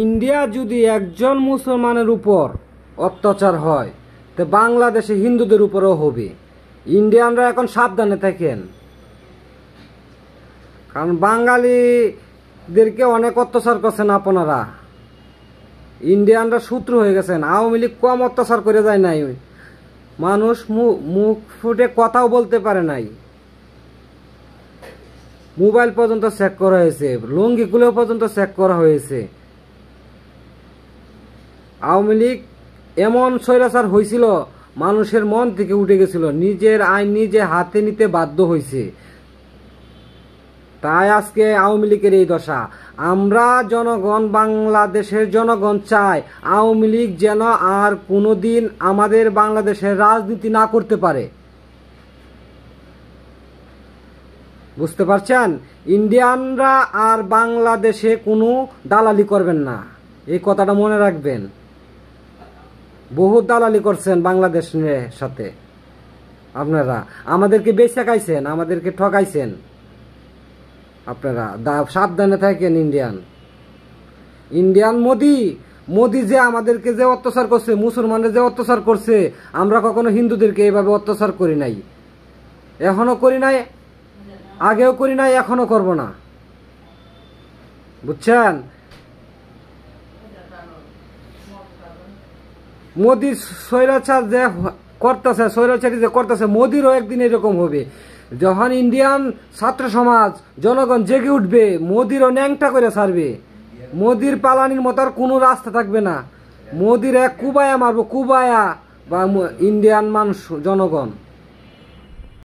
India যদি একজন মুসলমানের উপর অত্যাচার হয় তো বাংলাদেশে হিন্দুদের উপরেও হবে। ইন্ডিয়ানরা এখন সাবধানে থাকেন, কারণ বাঙালিদেরকে অনেক অত্যাচার করছেন আপনারা। ইন্ডিয়ানরা শত্রু হয়ে গেছেন। আওয়ামী লীগ কম অত্যাচার করে যায় নাই, মানুষ মুখ ফুটে কথাও বলতে পারে নাই। মোবাইল পর্যন্ত চেক করা হয়েছে, লুঙ্গিগুলো পর্যন্ত চেক করা হয়েছে। আওয়ামী লীগ এমন স্বৈরাচার হয়েছিল, মানুষের মন থেকে উঠে গেছিল, নিজের আইন নিজে হাতে নিতে বাধ্য হয়েছে। তাই আজকে আওয়ামী লীগের এই দশা। আমরা জনগণ, বাংলাদেশের জনগণ চায় আওয়ামী লীগ যেন আর কোনোদিন আমাদের বাংলাদেশের রাজনীতি না করতে পারে। বুঝতে পারছেন? ইন্ডিয়ানরা আর বাংলাদেশে কোনো দালালি করবেন না, এই কথাটা মনে রাখবেন। বহুত দালালি করছেন বাংলাদেশের সাথে আপনারা, আমাদেরকে বেচে খাইছেন, আমাদেরকে ঠকাইছেন। আপনারা সাবধানে থাকেন। ইন্ডিয়ান মোদি যে আমাদেরকে যে অত্যাচার করছে, মুসলমানদের যে অত্যাচার করছে, আমরা কখনো হিন্দুদেরকে এইভাবে অত্যাচার করি নাই, এখনো করি নাই, আগেও করি নাই, এখনো করব না। বুঝছেন? মোদির স্বৈরাচার যে করতেছে, স্বৈরাচারী যে করতেছে, মোদিরও একদিন এরকম হবে। যখন ইন্ডিয়ান ছাত্র সমাজ, জনগণ জেগে উঠবে, মোদিরও ন্যাংটা করে ছাড়বে। মোদির পালানির মতো আর কোনো রাস্তা থাকবে না। মোদির এক কুবায়া মারবো, কুবায়া বা ইন্ডিয়ান মানুষ, জনগণ।